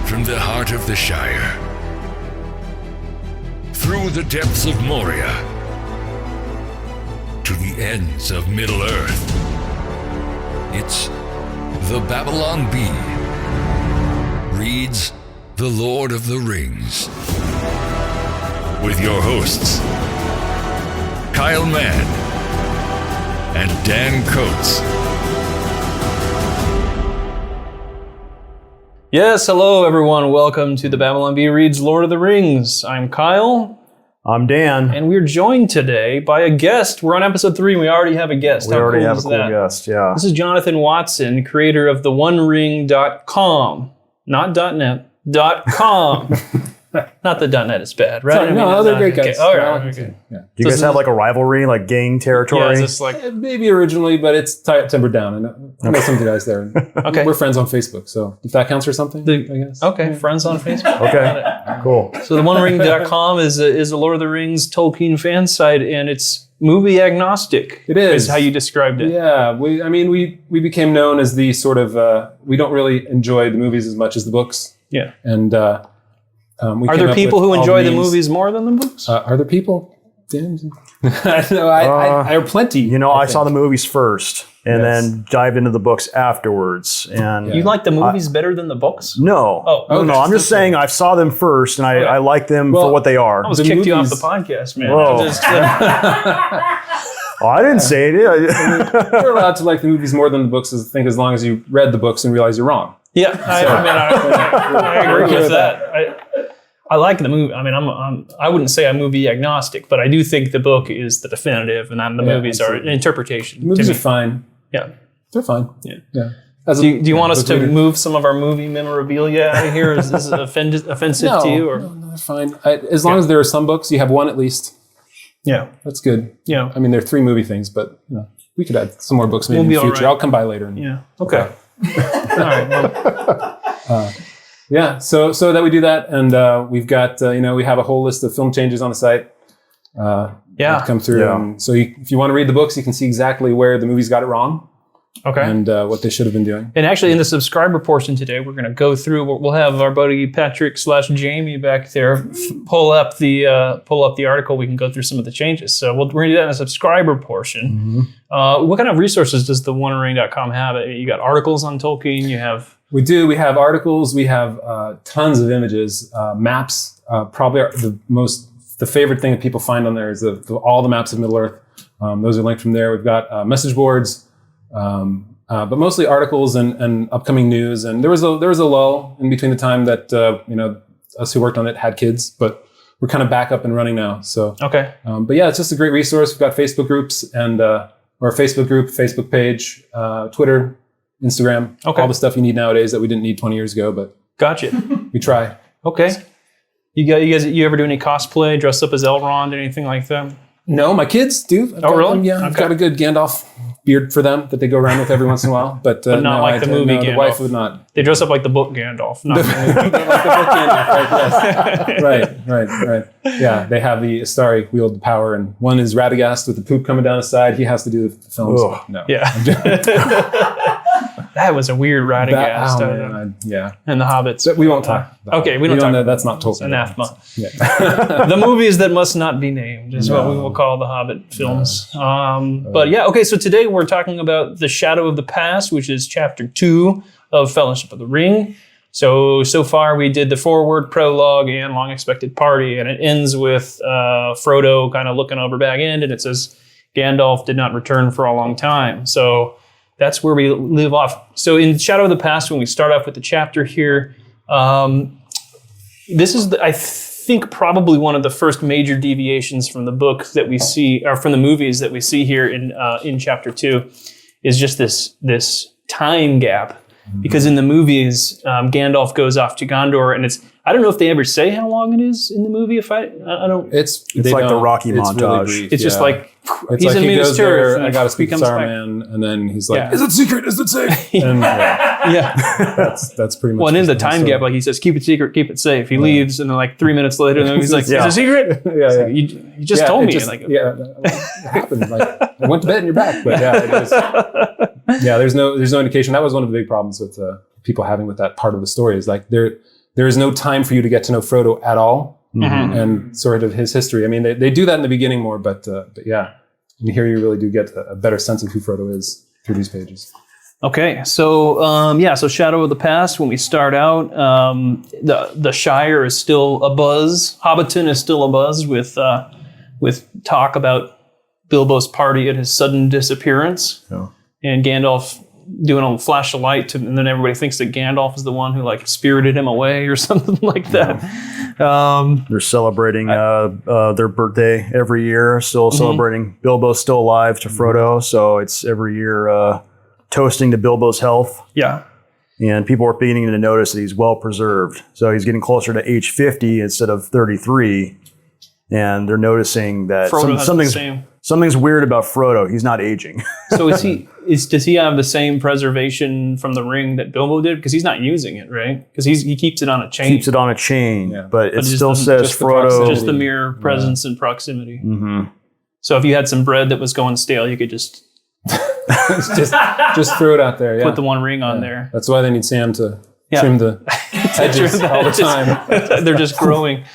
from the heart of the Shire, through the depths of Moria, to the ends of Middle-earth. It's the Babylon Bee reads The Lord of the Rings. With your hosts, Kyle Mann and Dan Coates. Yes, hello everyone. Welcome to the Babylon Bee Reads Lord of the Rings. I'm Kyle. I'm Dan. And we're joined today by a guest. We're on episode 3 and we already have a guest. We already have a cool guest, yeah. This is Jonathan Watson, creator of theonering.com. Not .net, .com. Not the .net is bad, right? Sorry, no, they're great guys. Okay. All right. Okay. Yeah. Do you guys have like a rivalry, like gang territory? Yeah, is this like... Maybe originally, but it's tempered down. And I know some of the guys there. Okay. We're friends on Facebook, so if that counts for something, I guess. Okay, friends on Facebook. Okay, cool. So theonering.com is a Lord of the Rings Tolkien fan site, and it's movie agnostic. It is. How you described it. Yeah, we became known as the sort of, we don't really enjoy the movies as much as the books. Yeah. And are there people who enjoy the movies more than the books? Are there people? No, I are plenty. You know, I saw the movies first and then dived into the books afterwards. And you like the movies better than the books? No. No. I'm just saying I saw them first and I like them for what they are. I almost kicked you off the podcast, man. I didn't say it. You're allowed to like the movies more than the books, I think, as long as you read the books and realize you're wrong. Yeah, I agree with that. I like the movie. I mean, I wouldn't say I'm movie agnostic, but I do think the book is the definitive, and the movies are an interpretation. The movies are fine. Yeah, they're fine. Yeah. Do you want us to move some of our movie memorabilia out of here? Is this offensive to you? Or? No, they're fine. As long as there are some books, you have one at least. Yeah, that's good. Yeah, I mean, there are 3 movie things, but we could add some more books maybe in the future. Right. I'll come by later. Yeah. Okay. All right. Well. Yeah, so that we do that, and we've got we have a whole list of film changes on the site. Come through. Yeah. So if you want to read the books, you can see exactly where the movies got it wrong. Okay. And what they should have been doing. And actually, in the subscriber portion today, we're going to go through. We'll have our buddy Patrick / Jamie back there pull up the article. We can go through some of the changes. So we're going to do that in the subscriber portion. Mm-hmm. What kind of resources does the onering.com have? You got articles on Tolkien. You have. We do. We have articles. We have tons of images, maps. Probably the favorite thing that people find on there is all the maps of Middle-earth. Those are linked from there. We've got message boards, but mostly articles and upcoming news. And there was a lull in between the time that us who worked on it had kids, but we're kind of back up and running now. So okay. But yeah, it's just a great resource. We've got Facebook groups and or a Facebook group, Facebook page, Twitter, Instagram, all the stuff you need nowadays that we didn't need 20 years ago, but gotcha. We try. Okay. You ever do any cosplay, dress up as Elrond, anything like that? No, my kids do. Really? I've got a good Gandalf beard for them that they go around with every once in a while, but not no, like the movie Gandalf. The wife would not. They dress up like the book Gandalf. Not like the book Gandalf, right. Yeah, they have the Astari wield the power, and one is Radagast with the poop coming down his side. He has to do the films. Oh, no. Yeah. That was a weird Radagast. Yeah. And the Hobbits. But we won't talk about Okay, we don't talk. That's not Tolkien. Anathema. Yeah. The movies that must not be named is what we will call the Hobbit films. But yeah, okay, so today we're talking about The Shadow of the Past, which is chapter 2 of Fellowship of the Ring. So far we did the foreword, prologue, and long expected party, and it ends with Frodo kind of looking over back end, and it says Gandalf did not return for a long time. So that's where we live off. So in Shadow of the Past, when we start off with the chapter here, this is, I think, probably one of the first major deviations from the book that we see, or from the movies that we see here in chapter 2, is just this time gap. Because in the movies, Gandalf goes off to Gondor, and I don't know if they ever say how long it is in the movie. I don't. It's like the Rocky montage. Really brief, it's just like it's he's like in he Minas goes there. Tirith. I got to speak to Saruman, and then he's like, Yeah. "Is it secret? Is it safe?" And, that's pretty much. Well, and in the time gap, like he says, "Keep it secret, keep it safe." He leaves, and then like 3 minutes later, and then he's like, "Is it a secret?" Yeah. Like, you just told me. It happened. Like I went to bed and you're back, but yeah, it was. Yeah, there's no indication. That was one of the big problems with people having with that part of the story is like there there is no time for you to get to know Frodo at all and sort of his history. I mean, they do that in the beginning more, but yeah, and here you really do get a better sense of who Frodo is through these pages. Okay, so so Shadow of the Past. When we start out, the Shire is still abuzz. Hobbiton is still abuzz with talk about Bilbo's party and his sudden disappearance, and Gandalf doing a flash of light, and then everybody thinks that Gandalf is the one who like spirited him away or something like that. They're celebrating their birthday every year. Still celebrating Bilbo's still alive to Frodo, so it's every year. Toasting to Bilbo's health. Yeah. And people are beginning to notice that he's well preserved. So he's getting closer to age 50 instead of 33. And they're noticing that something's weird about Frodo. He's not aging. So does he have the same preservation from the ring that Bilbo did? Because he's not using it, right? Because he keeps it on a chain. Keeps it on a chain, but it still just says Frodo. Just the mere presence and proximity. So if you had some bread that was going stale, you could just just throw it out there. Yeah. Put the one ring on there. That's why they need Sam to trim the edges all the time. They're just growing.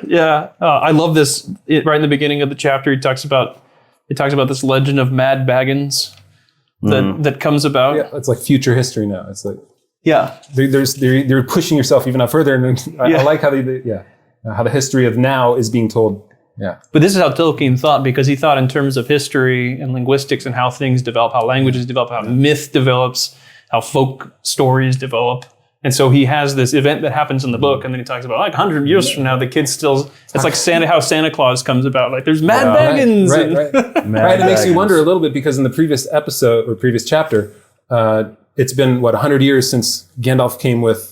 Yeah, I love this. Right in the beginning of the chapter, it talks about this legend of Mad Baggins that comes about. Yeah, it's like future history now. It's like they're pushing yourself even up further, and I like how how the history of now is being told. Yeah. But this is how Tolkien thought, because he thought in terms of history and linguistics and how things develop, how languages develop, how myth develops, how folk stories develop. And so he has this event that happens in the book, and then he talks about like 100 years from now, the kids still, it's like how Santa Claus comes about. Like there's Mad Baggins. Right. It makes you wonder a little bit, because in the previous episode or previous chapter, it's been 100 years since Gandalf came with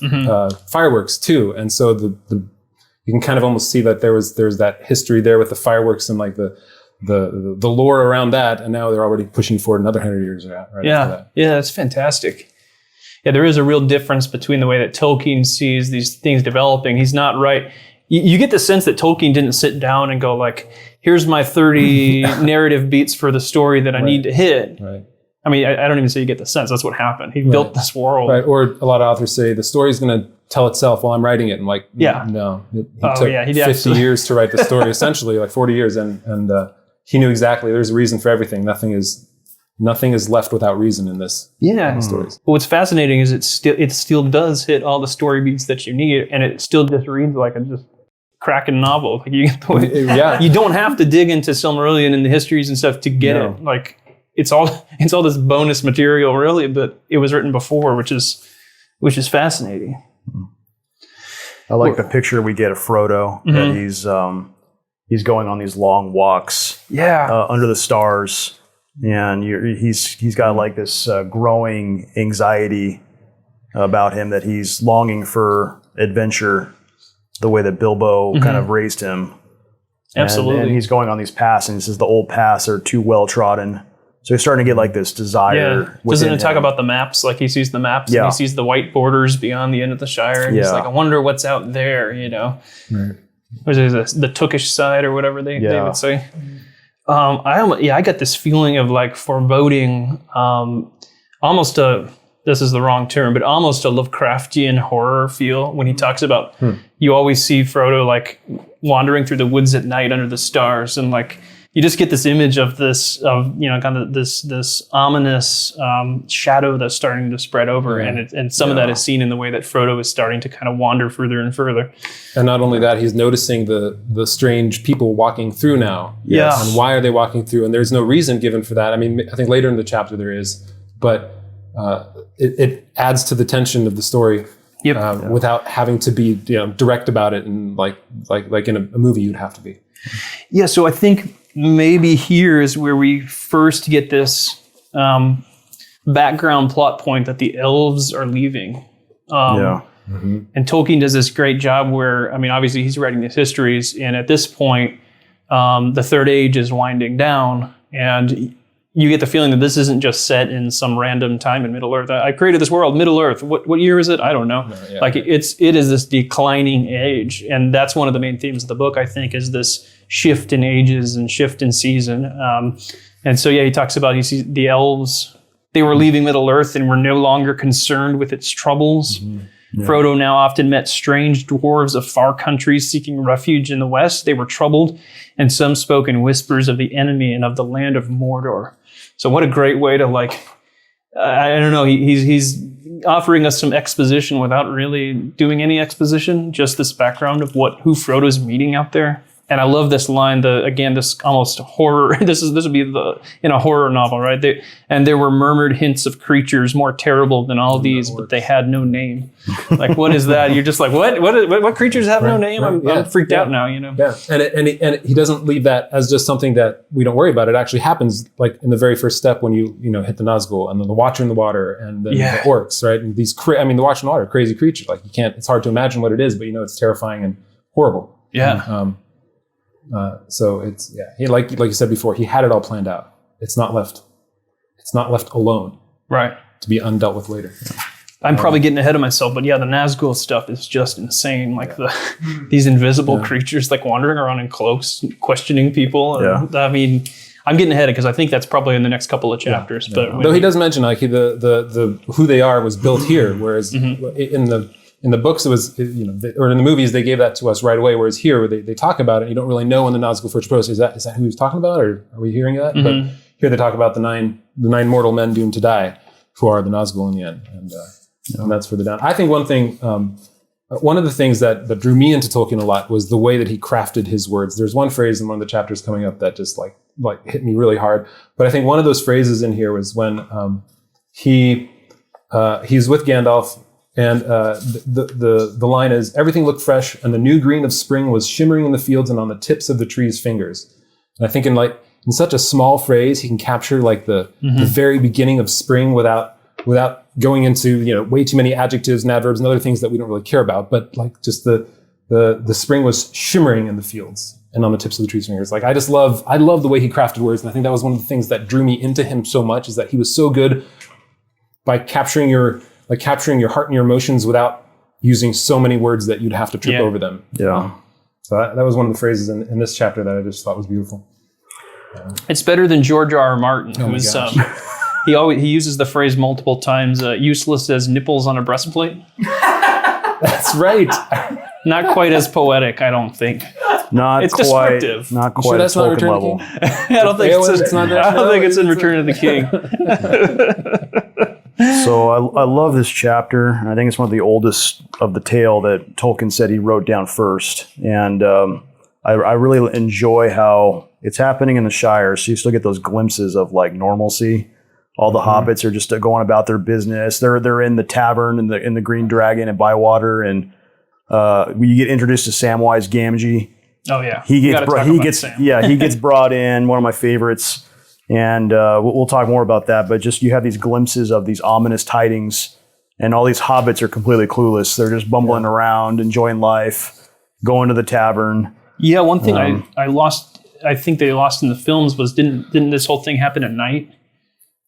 fireworks too. And so you can kind of almost see that there's that history there with the fireworks and like the lore around that, and now they're already pushing forward another 100 years after that. Yeah, that's fantastic. Yeah, there is a real difference between the way that Tolkien sees these things developing. He's not right. You get the sense that Tolkien didn't sit down and go like, here's my 30 narrative beats for the story that I need to hit. Right. I mean, I don't even say you get the sense. That's what happened. He built this world. Right. Or a lot of authors say the story's going to tell itself while I'm writing it. And like, no. He took 50 years to write the story, essentially, like 40 years. And he knew exactly there's a reason for everything. Nothing is left without reason in this stories. But what's fascinating is it still does hit all the story beats that you need, and it still just reads like a just cracking novel. Like you don't have to dig into Silmarillion and the histories and stuff to get it. Like it's all this bonus material, really, but it was written before, which is fascinating. I like the picture we get of Frodo that he's going on these long walks under the stars. And he's got like this growing anxiety about him, that he's longing for adventure the way that Bilbo kind of raised him. Absolutely. And he's going on these paths, and he says the old paths are too well trodden. So he's starting to get like this desire. Doesn't it talk about the maps? Like he sees the maps and he sees the white borders beyond the end of the Shire. And he's like, I wonder what's out there, you know? Right. Or is it the Tookish side or whatever they would say? I got this feeling of like foreboding, almost this is the wrong term, but almost a Lovecraftian horror feel when he talks about, you always see Frodo like wandering through the woods at night under the stars, and like, you just get this image of this ominous shadow that's starting to spread over, and some of that is seen in the way that Frodo is starting to kind of wander further and further. And not only that, he's noticing the strange people walking through now. Yeah. And why are they walking through? And there's no reason given for that. I mean, I think later in the chapter there is, but it adds to the tension of the story. Without having to be direct about it, and like in a movie you'd have to be. Yeah. So I think maybe here is where we first get this background plot point that the elves are leaving. And Tolkien does this great job where, I mean, obviously he's writing these histories, and at this point, the Third Age is winding down, and you get the feeling that this isn't just set in some random time in Middle Earth. I created this world, Middle Earth. What year is it? I don't know. It is this declining age, and that's one of the main themes of the book, I think, is this shift in ages and shift in season. And so, he talks about, he sees the elves, they were leaving Middle Earth and were no longer concerned with its troubles. Frodo now often met strange dwarves of far countries seeking refuge in the west. They were troubled, and some spoke in whispers of the enemy and of the land of Mordor. So what a great way to I don't know, he's offering us some exposition without really doing any exposition, just this background of who Frodo's meeting out there. And I love this line, this almost horror, this would be in a horror novel, right? And there were murmured hints of creatures more terrible than all these, but they had no name. Like, what is that? You're just like, what creatures have no name? I'm freaked out now, you know? Yeah, and he doesn't leave that as just something that we don't worry about. It actually happens like in the very first step when you hit the Nazgul and then the Watcher in the water and then the orcs, right? And these, the Watcher in the water, crazy creatures. Like it's hard to imagine what it is, but it's terrifying and horrible. Yeah. So he like you said before, he had it all planned out. It's not left alone, right, to be undealt with later. I'm probably getting ahead of myself, but the Nazgul stuff is just insane. Like these invisible creatures like wandering around in cloaks, questioning people. And, I mean, I'm getting ahead because I think that's probably in the next couple of chapters. But though he does mention like the who they are was built here, whereas in the books, it was, or in the movies, they gave that to us right away. Whereas here, they talk about it, you don't really know when the Nazgul first approached. Is that who he's talking about, or are we hearing that? But here they talk about the nine mortal men doomed to die, who are the Nazgul in the end, and that's further down. I think one of the things that drew me into Tolkien a lot was the way that he crafted his words. There's one phrase in one of the chapters coming up that just like hit me really hard. But I think one of those phrases in here was when he's with Gandalf. And the line is, everything looked fresh and the new green of spring was shimmering in the fields and on the tips of the trees' fingers. And I think in such a small phrase, he can capture like the very beginning of spring without going into, way too many adjectives and adverbs and other things that we don't really care about. But like just the spring was shimmering in the fields and on the tips of the trees' fingers. Like I love the way he crafted words. And I think that was one of the things that drew me into him so much, is that he was so good by capturing your heart and your emotions without using so many words that you'd have to trip over them. Yeah. So that was one of the phrases in this chapter that I just thought was beautiful. It's better than George R. R. Martin, who is he uses the phrase multiple times, useless as nipples on a breastplate. That's right. Not quite as poetic, I don't think. It's descriptive. Not quite at Tolkien level. I don't think it's in Return of the King. So I love this chapter. I think it's one of the oldest of the tale that Tolkien said he wrote down first. And I really enjoy how it's happening in the Shire. So you still get those glimpses of like normalcy. All the hobbits are just going about their business. They're in the tavern in the Green Dragon at Bywater, and you get introduced to Samwise Gamgee. Oh yeah, he gets brought in. One of my favorites. And we'll talk more about that, but just you have these glimpses of these ominous tidings, and all these hobbits are completely clueless. They're just bumbling around, enjoying life, going to the tavern. Yeah, one thing I think they lost in the films was didn't this whole thing happen at night?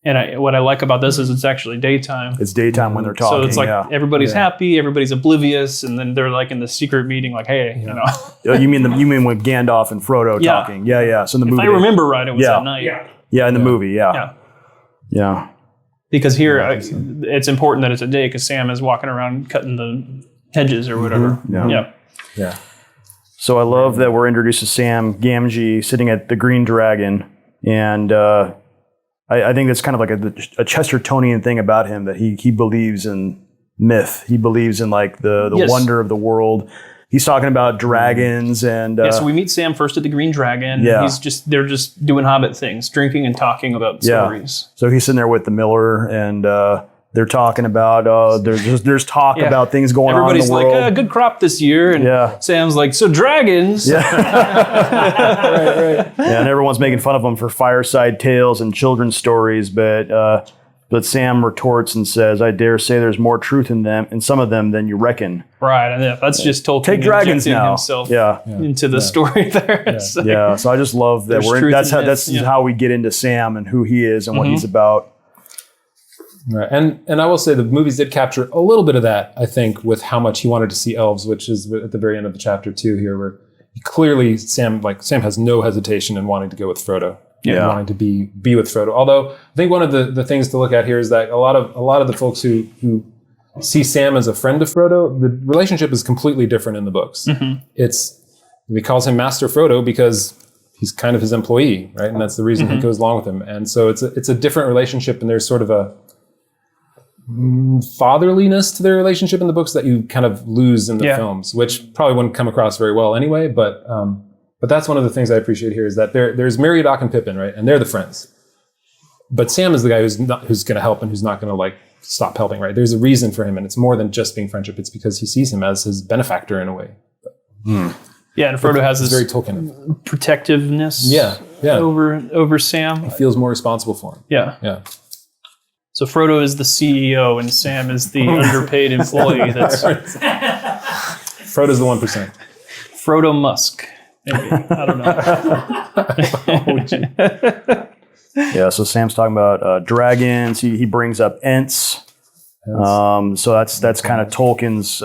And what I like about this is it's actually daytime. It's daytime when they're talking. So it's like everybody's happy, everybody's oblivious, and then they're like in the secret meeting, like, hey, You mean with Gandalf and Frodo talking? Yeah. So in the movie, if I remember right, it was at night. Yeah, in the movie, yeah. Because here, it's important that it's a day because Sam is walking around cutting the hedges or whatever. Yeah. So I love that we're introduced to Sam Gamgee sitting at the Green Dragon, and I think that's kind of like a Chestertonian thing about him, that he believes in myth. He believes in like the wonder of the world. He's talking about dragons and... so we meet Sam first at the Green Dragon. Yeah. They're just doing Hobbit things, drinking and talking about stories. So he's sitting there with the miller, and they're talking about... there's talk about things going on in the world. Everybody's like, good crop this year. And Sam's like, so dragons? Yeah. right. Yeah, and everyone's making fun of him for fireside tales and children's stories, but Sam retorts and says, I dare say there's more truth in some of them than you reckon. Right, and that's just Tolkien Take dragons now. Himself into the story there. So I just love that that's how we get into Sam and who he is and what he's about. Right. And I will say the movies did capture a little bit of that, I think, with how much he wanted to see elves, which is at the very end of the chapter 2 here, where clearly Sam has no hesitation in wanting to go with Frodo. Wanting to be with Frodo. Although I think one of the things to look at here is that a lot of the folks who see Sam as a friend of Frodo. The relationship is completely different in the books. He calls him Master Frodo because he's kind of his employee, right? And that's the reason he goes along with him. And so it's a different relationship, and there's sort of a fatherliness to their relationship in the books that you kind of lose in the films, which probably wouldn't come across very well anyway. But that's one of the things I appreciate here is that there's Meriadoc and Pippin, right? And they're the friends. But Sam is the guy who's going to help and who's not going to like stop helping, right? There's a reason for him, and it's more than just being friendship. It's because he sees him as his benefactor in a way. Yeah, and Frodo has this very Tolkien protectiveness over Sam. He feels more responsible for him. Yeah. So Frodo is the CEO and Sam is the underpaid employee. That's Frodo's the 1%. Frodo Musk. Maybe. I don't know. Yeah, so Sam's talking about dragons. He brings up Ents. So that's kind of Tolkien's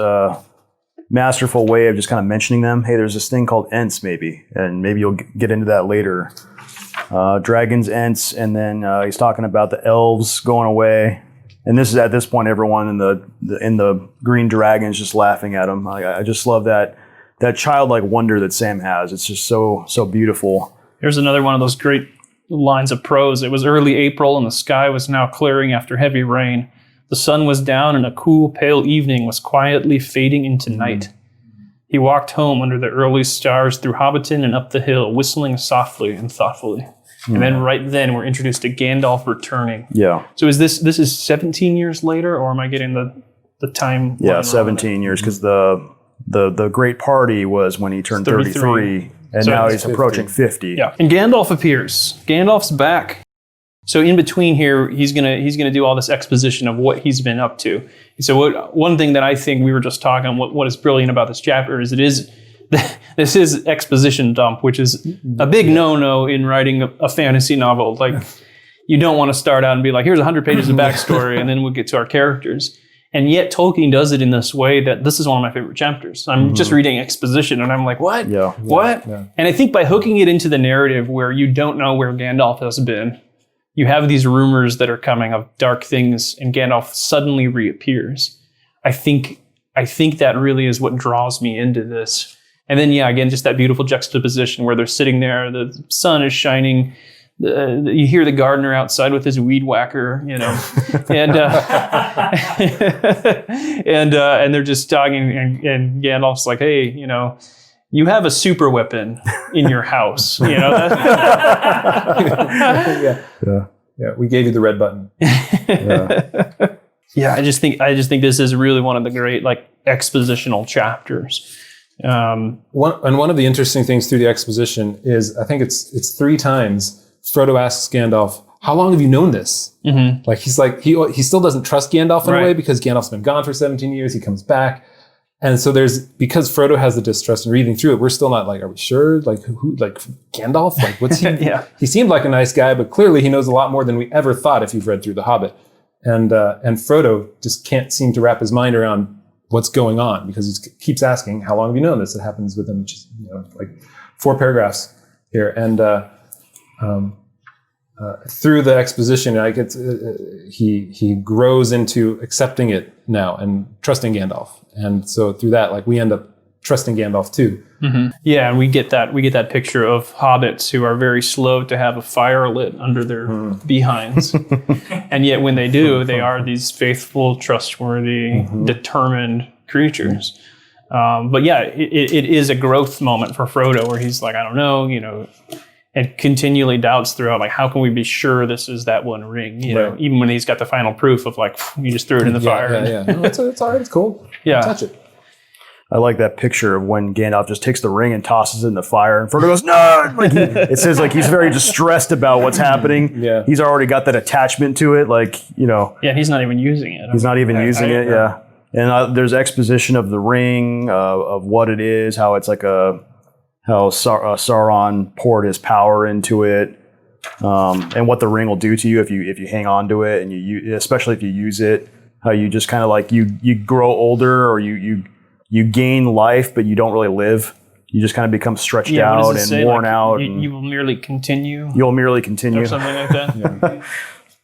masterful way of just kind of mentioning them. Hey, there's this thing called Ents, maybe, and maybe you'll get into that later. Dragons, Ents, and then he's talking about the elves going away. And this is at this point, everyone in the green dragons just laughing at him. I just love that childlike wonder that Sam has. It's just so beautiful. Here's another one of those great lines of prose. It was early April, and the sky was now clearing after heavy rain. The sun was down, and a cool, pale evening was quietly fading into night. He walked home under the early stars through Hobbiton and up the hill, whistling softly and thoughtfully. And then right then, we're introduced to Gandalf returning. Yeah. So is this is 17 years later, or am I getting the time? Yeah, 17 years, because the great party was when he turned 33, and so now he's 50. Approaching 50. Yeah, and Gandalf appears. Gandalf's back. So in between here, he's gonna do all this exposition of what he's been up to. And so one thing that I think we were just talking, what is brilliant about this chapter is this is exposition dump, which is a big no-no in writing a fantasy novel. Like, you don't want to start out and be like, here's 100 pages of backstory, and then we'll get to our characters. And yet Tolkien does it in this way that this is one of my favorite chapters. I'm just reading exposition, and I'm like, what? Yeah. What? Yeah. And I think by hooking it into the narrative where you don't know where Gandalf has been, you have these rumors that are coming of dark things, and Gandalf suddenly reappears. I think that really is what draws me into this. And then, again, just that beautiful juxtaposition where they're sitting there, the sun is shining, you hear the gardener outside with his weed whacker, and and they're just talking, and Gandalf's like, hey, you have a super weapon in your house, Yeah, we gave you the red button. I just think this is really one of the great expositional chapters. One of the interesting things through the exposition is, I think it's 3 times Frodo asks Gandalf, how long have you known this? Like he still doesn't trust Gandalf in a way, because Gandalf's been gone for 17 years. He comes back. And so because Frodo has the distrust and reading through it, we're still not are we sure? Who Gandalf? What's he? He seemed like a nice guy, but clearly he knows a lot more than we ever thought if you've read through The Hobbit. And Frodo just can't seem to wrap his mind around what's going on, because he keeps asking, how long have you known this? It happens within just 4 paragraphs here. And through the exposition, he grows into accepting it now and trusting Gandalf. And so through that, we end up trusting Gandalf too. Yeah, and we get that picture of hobbits who are very slow to have a fire lit under their behinds, and yet when they do, they are these faithful, trustworthy, determined creatures. But it is a growth moment for Frodo, where he's like, I don't know, and continually doubts throughout, how can we be sure this is that one ring? Even when he's got the final proof of you just threw it in the fire. No, it's all right. It's cool. Yeah, touch it. I like that picture of when Gandalf just takes the ring and tosses it in the fire, and Frodo goes, no! It says he's very distressed about what's happening. Yeah. He's already got that attachment to it, Yeah, he's not even using it. He's not even using it, yeah. And there's exposition of the ring, of what it is, how it's how Sauron poured his power into it, and what the ring will do to you if you hang on to it, and especially if you use it, how you just kind of you grow older, or you gain life, but you don't really live. You just kind of become stretched out and worn out. You will merely continue. You'll merely continue. Or something like that.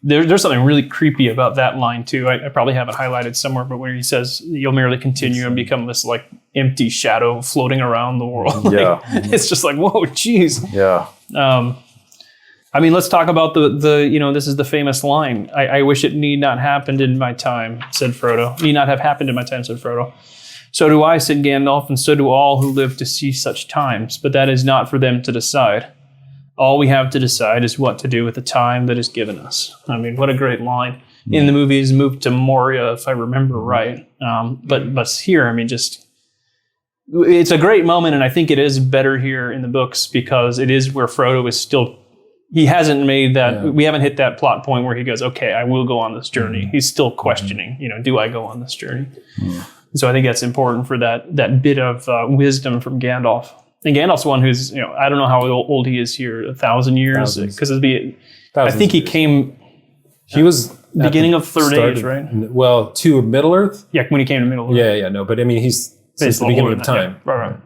there's something really creepy about that line too. I probably have it highlighted somewhere, but where he says, "You'll merely continue and become this like empty shadow floating around the world." Like, it's just like, whoa, geez. Yeah. I mean, let's talk about the this is the famous line. I wish it need not happened in my time, said Frodo. Need not have happened in my time, said Frodo. So do I, said Gandalf, and so do all who live to see such times. But that is not for them to decide. All we have to decide is what to do with the time that is given us. I mean, what a great line. In the movie, he's moved to Moria, if I remember right. But here, I mean, just it's a great moment, and I think it is better here in the books because it is where Frodo is still. He hasn't made that. Yeah. We haven't hit that plot point where he goes, "Okay, I will go on this journey." He's still questioning. Do I go on this journey? So I think that's important for that bit of wisdom from Gandalf. And Gandalf's the one who's, I don't know how old he is here, 1,000 years, because I think he came. He was beginning of Third Age, right? Well, to Middle Earth. Yeah, when he came to Middle Earth. Yeah, no, but I mean, he's since the beginning of time. Yeah, right.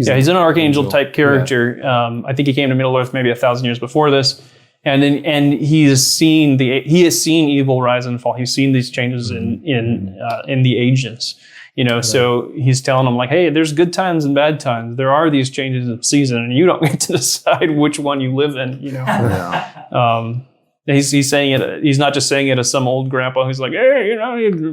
So he's an archangel type character. Yeah. I think he came to Middle Earth maybe 1,000 years before this, and he has seen evil rise and fall. He's seen these changes in the ages. So he's telling them like, hey, there's good times and bad times. There are these changes of season, and you don't get to decide which one you live in. He's saying it. He's not just saying it as some old grandpa who's like, hey,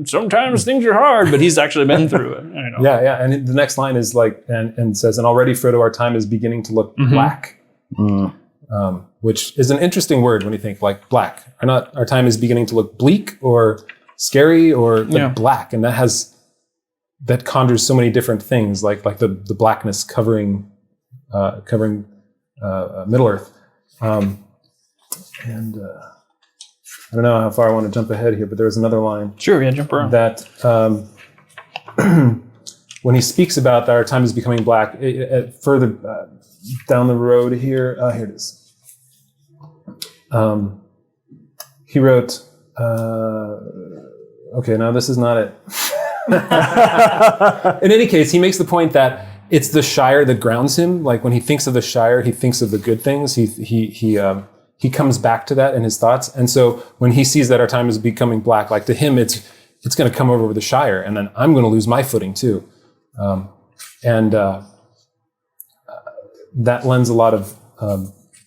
sometimes things are hard, but he's actually been through it. Yeah. And the next line is like, and says, and already, Frodo, our time is beginning to look black, which is an interesting word when you think like black. Our time is beginning to look bleak or scary or black, and that conjures so many different things, like the blackness covering Middle Earth. And I don't know how far I want to jump ahead here, but there was another line. Sure, yeah, jump around. That when he speaks about that our time is becoming black, further down the road here, here it is. He wrote, okay, no, this is not it. In any case, he makes the point that it's the Shire that grounds him. Like when he thinks of the Shire, he thinks of the good things. He comes back to that in his thoughts. And so when he sees that our time is becoming black, like to him, it's going to come over with the Shire, and then I'm going to lose my footing too. That lends a lot of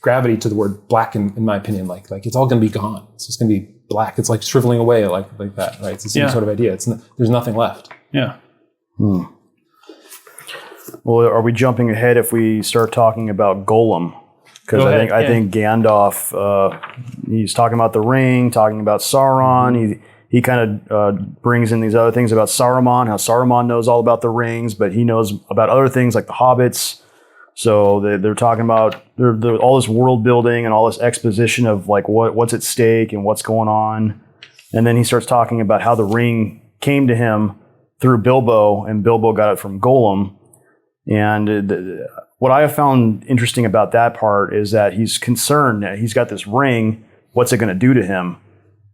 gravity to the word black, in my opinion. Like it's all going to be gone. It's just going to be black. It's like shriveling away, like that, right? It's the same sort of idea. There's nothing left. Yeah. Well, are we jumping ahead if we start talking about Gollum? Because I think Gandalf, he's talking about the ring, talking about Sauron. He kind of brings in these other things about Saruman, how Saruman knows all about the rings, but he knows about other things like the hobbits. So they're talking about all this world building and all this exposition of like what's at stake and what's going on. And then he starts talking about how the ring came to him through Bilbo, and Bilbo got it from Gollum. And what I have found interesting about that part is that he's concerned that he's got this ring. What's it going to do to him?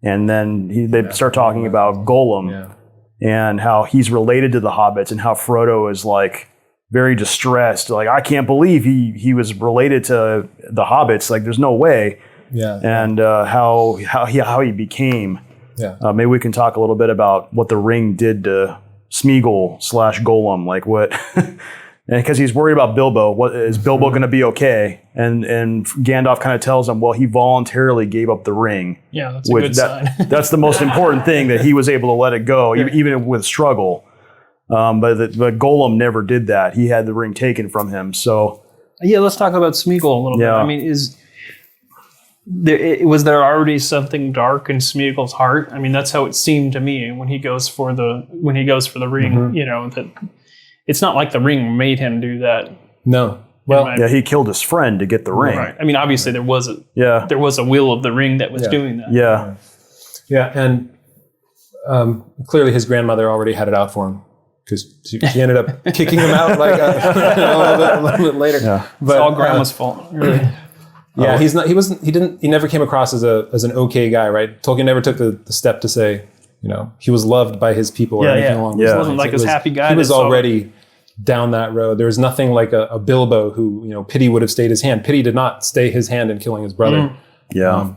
And then they start talking about Gollum and how he's related to the hobbits, and how Frodo is like very distressed. Like, I can't believe he was related to the hobbits. Like, there's no way. Yeah. And how he became. Yeah. Maybe we can talk a little bit about what the ring did to Smeagol / Gollum. Like what. And because he's worried about Bilbo, is Bilbo going to be okay? And Gandalf kind of tells him, well, he voluntarily gave up the ring. Yeah, that's a good sign. That's the most important thing, that he was able to let it go, even with struggle. But Gollum never did that. He had the ring taken from him. So yeah, let's talk about Smeagol a little bit. I mean, was there already something dark in Smeagol's heart? I mean, that's how it seemed to me when he goes for the ring. That. It's not like the ring made him do that. No. Well, he killed his friend to get the ring. Right. I mean, obviously there was a will of the ring that was doing that. Yeah. Yeah, and clearly his grandmother already had it out for him, because she ended up kicking him out like a little bit later. Yeah. But it's all grandma's fault, really. Yeah, he never came across as an okay guy, right? Tolkien never took the step to say, he was loved by his people or anything along those lines. He wasn't like this happy guy. He was already down that road. There was nothing like a Bilbo who, pity would have stayed his hand. Pity did not stay his hand in killing his brother. Yeah.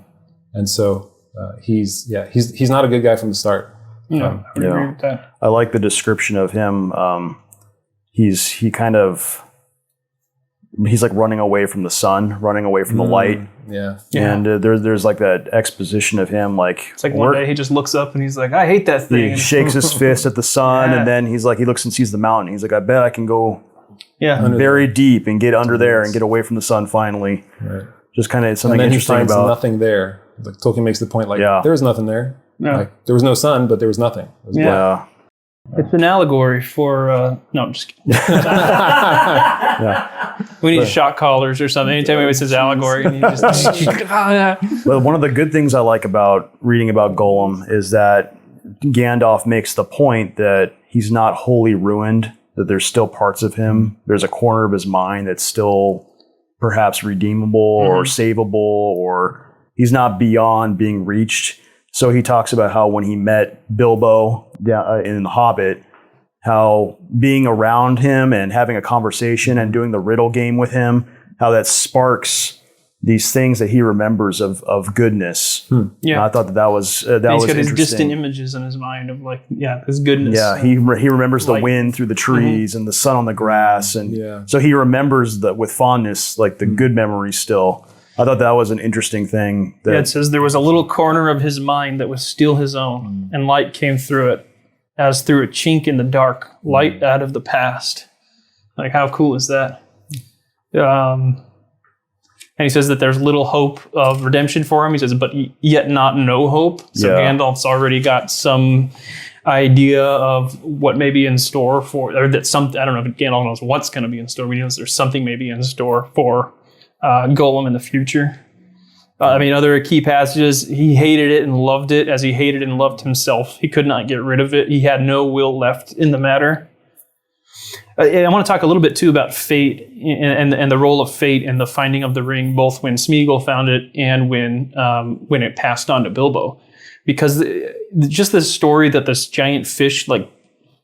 And so he's not a good guy from the start. I would agree with that. I like the description of him. He's like running away from the sun, running away from the light. Yeah. And there's like that exposition of him, like It's like one day he just looks up and he's like, I hate that thing. he shakes his fist at the sun, and then he looks and sees the mountain. He's like, I bet I can go very deep and get under there and get away from the sun finally. Right. Just kind of something And then interesting he finds about nothing there. Like Tolkien makes the point, like there was nothing there. Yeah. Like there was no sun, but there was nothing. It was black. It's an allegory for, no, I'm just kidding. We need shock collars or something. Anytime anybody says allegory, and you just, But one of the good things I like about reading about Gollum is that Gandalf makes the point that he's not wholly ruined, that there's still parts of him. There's a corner of his mind that's still perhaps redeemable or savable, or he's not beyond being reached. So he talks about how when he met Bilbo in The Hobbit, how being around him and having a conversation and doing the riddle game with him, how that sparks these things that he remembers of goodness. Yeah. I thought that was he's got his interesting. distant images in his mind of like, his goodness. Yeah, he remembers the wind through the trees and the sun on the grass, and so he remembers with fondness, like the good memories still. I thought that was an interesting thing. It says there was a little corner of his mind that was still his own, and light came through it, as through a chink in the dark, light out of the past. Like, how cool is that? And he says that there's little hope of redemption for him. He says, but yet not no hope. So Gandalf's already got some idea of what may be in store for, or that I don't know if Gandalf knows what's going to be in store. We know there's something maybe in store for Gollum in the future. Other key passages, he hated it and loved it as he hated and loved himself. He could not get rid of it. He had no will left in the matter. I want to talk a little bit too about fate and the role of fate and the finding of the ring, both when Smeagol found it and when it passed on to Bilbo. Because just this story that this giant fish, like,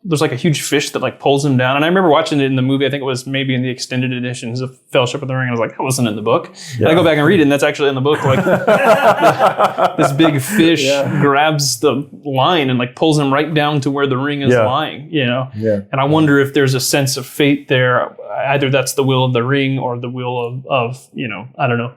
there's like a huge fish that like pulls him down. And I remember watching it in the movie. I think it was maybe in the extended editions of Fellowship of the Ring. I was like, that wasn't in the book. And I go back and read it, and that's actually in the book. Like this big fish grabs the line and like pulls him right down to where the ring is lying, And I wonder if there's a sense of fate there. Either that's the will of the ring or the will of I don't know.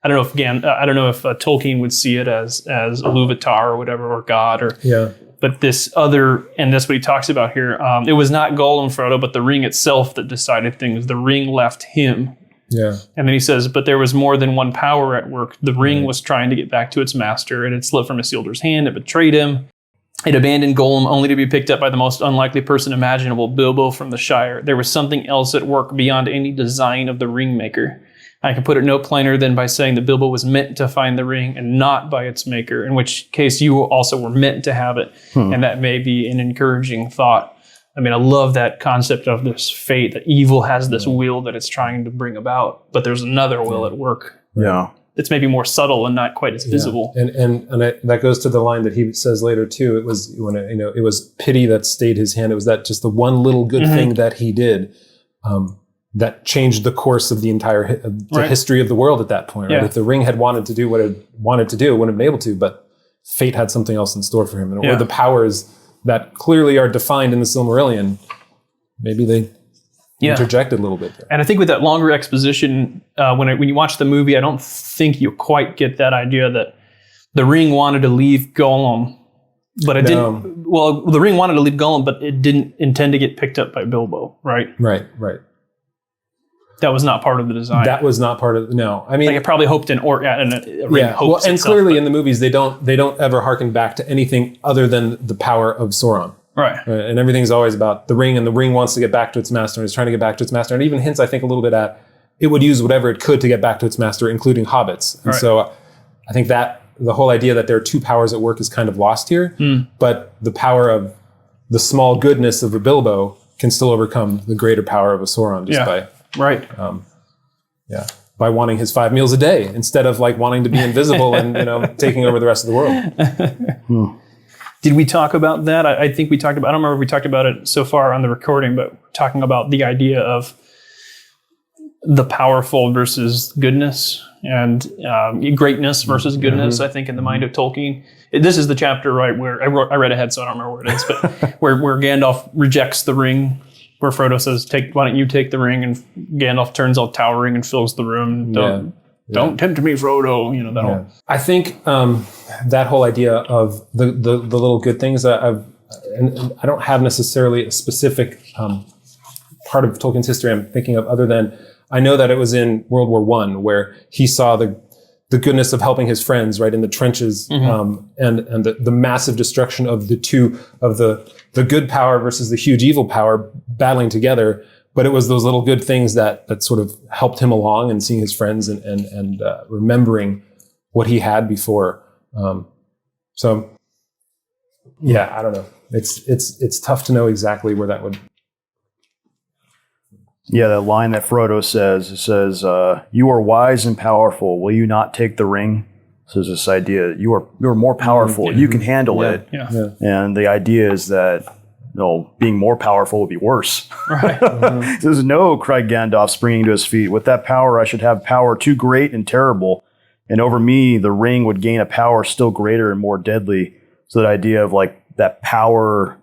I don't know if Tolkien would see it as LOTR or whatever, or God, or but this other, and that's what he talks about here. It was not Gollum, Frodo, but the ring itself that decided things. The ring left him. Yeah. And then he says, but there was more than one power at work. The ring was trying to get back to its master, and it slipped from Isildur's hand. It betrayed him. It abandoned Gollum only to be picked up by the most unlikely person imaginable, Bilbo from the Shire. There was something else at work beyond any design of the ring maker. I can put it no plainer than by saying that Bilbo was meant to find the ring and not by its maker, in which case you also were meant to have it. And that may be an encouraging thought. I love that concept of this fate, that evil has this will that it's trying to bring about, but there's another will at work. Yeah. It's maybe more subtle and not quite as visible. And that goes to the line that he says later too. It was when it was pity that stayed his hand. It was that just the one little good thing that he did. That changed the course of the entire history of the world at that point. Right? If the ring had wanted to do what it wanted to do, it wouldn't have been able to, but fate had something else in store for him. Or the powers that clearly are defined in the Silmarillion, maybe they interjected a little bit there. And I think with that longer exposition, when you watch the movie, I don't think you quite get that idea that the ring wanted to leave Gollum, but it didn't. Well, the ring wanted to leave Gollum, but it didn't intend to get picked up by Bilbo, right? Right. That was not part of the design. That was not part of no. It probably hoped in or and hopes and itself, clearly in the movies they don't ever harken back to anything other than the power of Sauron. Right. And everything's always about the ring, and the ring wants to get back to its master, and it's trying to get back to its master, and it even hints, I think, a little bit at it would use whatever it could to get back to its master, including hobbits. And so I think that the whole idea that there are two powers at work is kind of lost here, but the power of the small goodness of a Bilbo can still overcome the greater power of a Sauron just by by wanting his 5 meals a day instead of like wanting to be invisible and taking over the rest of the world. Did we talk about that? I think we talked about. I don't remember if we talked about it so far on the recording, but talking about the idea of the powerful versus goodness, and greatness versus goodness. I think in the mind of Tolkien, this is the chapter right where I read ahead, so I don't remember where it is, but where Gandalf rejects the ring, where Frodo says, "Why don't you take the ring?" And Gandalf turns all towering and fills the room. Don't tempt me, Frodo. You know that whole. I think that whole idea of the little good things. And I don't have necessarily a specific part of Tolkien's history I'm thinking of, other than I know that it was in World War I where he saw the goodness of helping his friends right in the trenches, and the massive destruction of the good power versus the huge evil power battling together. But it was those little good things that sort of helped him along, and seeing his friends and remembering what he had before. So yeah, I don't know. It's tough to know exactly where that would. Yeah, that line that Frodo says, it says, "You are wise and powerful. Will you not take the ring?" So there's this idea, you're more powerful. You can handle it. Yeah. And the idea is that, being more powerful would be worse. Right. He says, "No," cried Gandalf, springing to his feet. "With that power, I should have power too great and terrible. And over me, the ring would gain a power still greater and more deadly." So that idea of like that power,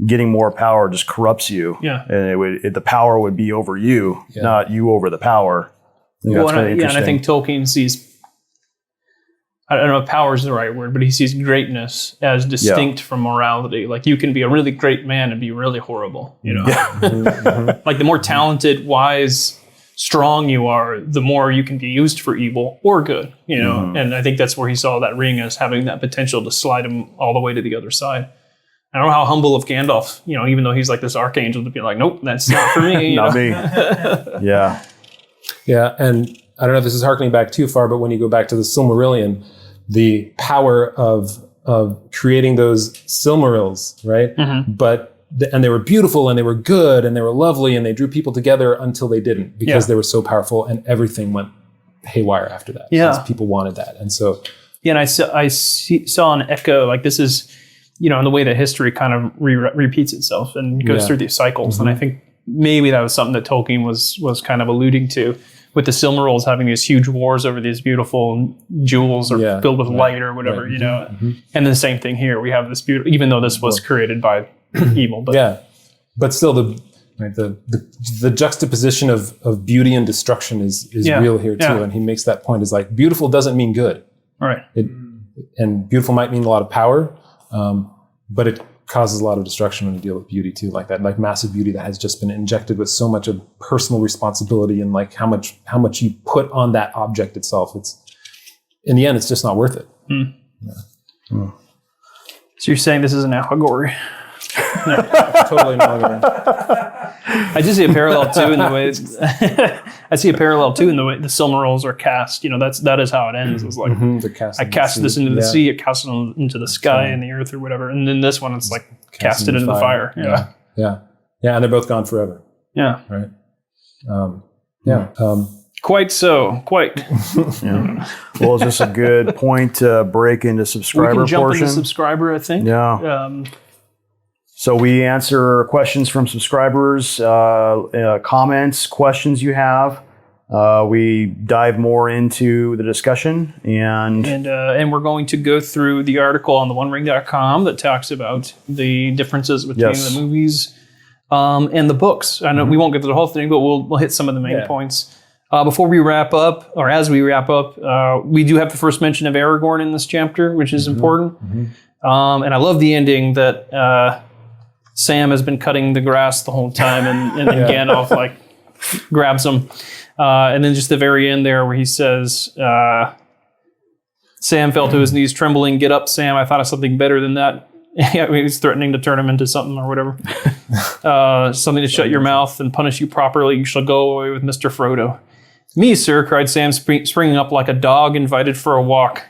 getting more power just corrupts you. Yeah. And the power would be over you, not you over the power. And I think Tolkien sees, I don't know if power is the right word, but he sees greatness as distinct from morality. Like you can be a really great man and be really horrible, Like the more talented, wise, strong you are, the more you can be used for evil or good, And I think that's where he saw that ring as having that potential to slide him all the way to the other side. I don't know how humble of Gandalf, even though he's like this archangel, to be like, nope, that's not for me. Not me. Yeah. Yeah, and I don't know if this is harkening back too far, but when you go back to the Silmarillion, the power of creating those Silmarils, right? And they were beautiful and they were good and they were lovely and they drew people together until they didn't, because they were so powerful and everything went haywire after that. Yeah. Because people wanted that. And so... Yeah, and I saw an echo, like this is... in the way that history kind of repeats itself and goes through these cycles. And I think maybe that was something that Tolkien was kind of alluding to, with the Silmarils having these huge wars over these beautiful jewels or filled with light or whatever, And the same thing here. We have this beautiful, even though this was created by evil. But but still the juxtaposition of beauty and destruction is real here too. And he makes that point, is like, beautiful doesn't mean good. Right. And beautiful might mean a lot of power, but it causes a lot of destruction when you deal with beauty too, like that, like massive beauty that has just been injected with so much of personal responsibility and like how much you put on that object itself. It's, in the end, it's just not worth it. So you're saying this is an allegory? No, totally an allegory. I just see a parallel too in the way the Silmarils are cast. That is how it ends. It's like I cast this into the sea, I cast it into the sky and the earth or whatever. And then this one, it's like cast it into the fire. Yeah. And they're both gone forever. Yeah. Right. Quite so. Quite. Well, is this a good point to break into subscriber portion? We can jump into subscriber, I think. Yeah. So we answer questions from subscribers, comments, questions you have. We dive more into the discussion, and we're going to go through the article on theonering.com that talks about the differences between the movies and the books. I know we won't get to the whole thing, but we'll hit some of the main points. Before we wrap up, or as we wrap up, we do have the first mention of Aragorn in this chapter, which is important. And I love the ending that Sam has been cutting the grass the whole time, and then Gandalf like grabs him. And then just the very end there where he says, Sam fell to his knees trembling. "Get up, Sam. I thought of something better than that." He's threatening to turn him into something or whatever. "Something to shut your mouth and punish you properly. You shall go away with Mr. Frodo." "Me, sir," cried Sam, springing up like a dog invited for a walk.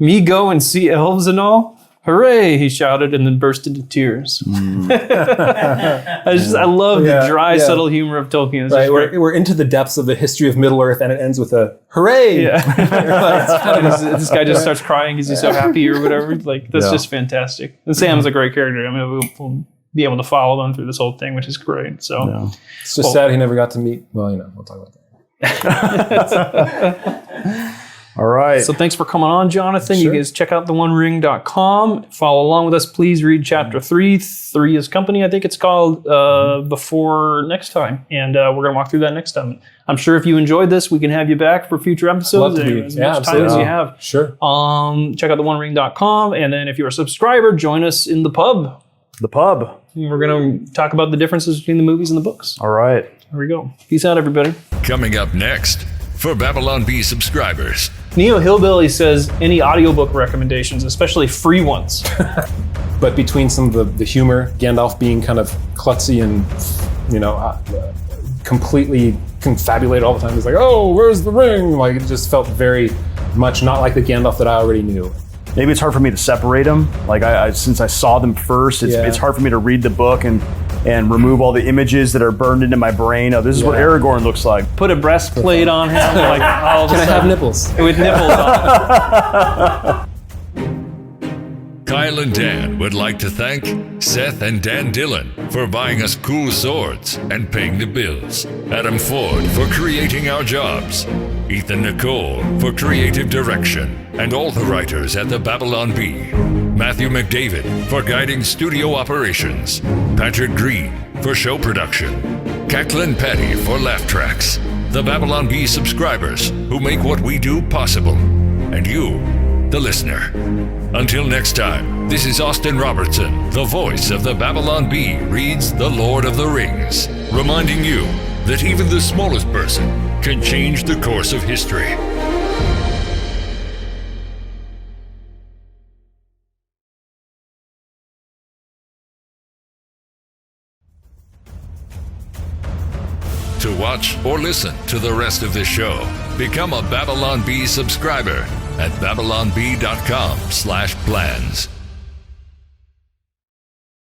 "Me go and see elves and all? Hooray!" he shouted, and then burst into tears. I love the dry, subtle humor of Tolkien. Right, we're into the depths of the history of Middle Earth, and it ends with a hooray! This guy just starts crying because he's so happy or whatever. Like, that's just fantastic. And Sam's a great character. I mean, we'll be able to follow them through this whole thing, which is great. So it's just sad he never got to meet. Well, we'll talk about that. All right. So thanks for coming on, Jonathan. Sure. You guys check out theonering.com. Follow along with us. Please read chapter 3. 3 is company, I think it's called, before next time. And we're going to walk through that next time. I'm sure if you enjoyed this, we can have you back for future episodes. Love to be. As Yeah, much time as absolutely. you have. Sure. Check out theonering.com. And then if you're a subscriber, join us in the pub. The pub. We're going to talk about the differences between the movies and the books. All right. There we go. Peace out, everybody. Coming up next, for Babylon Bee subscribers, Neo Hillbilly says any audiobook recommendations, especially free ones. But between some of the humor, Gandalf being kind of klutzy and, completely confabulate all the time. He's like, oh, where's the ring? Like, it just felt very much not like the Gandalf that I already knew. Maybe it's hard for me to separate them. Like since I saw them first, it's hard for me to read the book and remove all the images that are burned into my brain. Oh, this is what Aragorn looks like. Put a breastplate on him. Like, all of a Can I have sudden- nipples? With nipples on. Kyle and Dan would like to thank Seth and Dan Dillon for buying us cool swords and paying the bills, Adam Ford for creating our jobs, Ethan Nicole for creative direction, and all the writers at the Babylon Bee, Matthew McDavid for guiding studio operations, Patrick Green for show production, Cacklin Petty for laugh tracks, the Babylon Bee subscribers who make what we do possible, and you, the listener. Until next time, this is Austin Robertson, the voice of the Babylon Bee reads The Lord of the Rings, reminding you that even the smallest person can change the course of history. To watch or listen to the rest of this show, become a Babylon Bee subscriber at babylonbee.com/plans.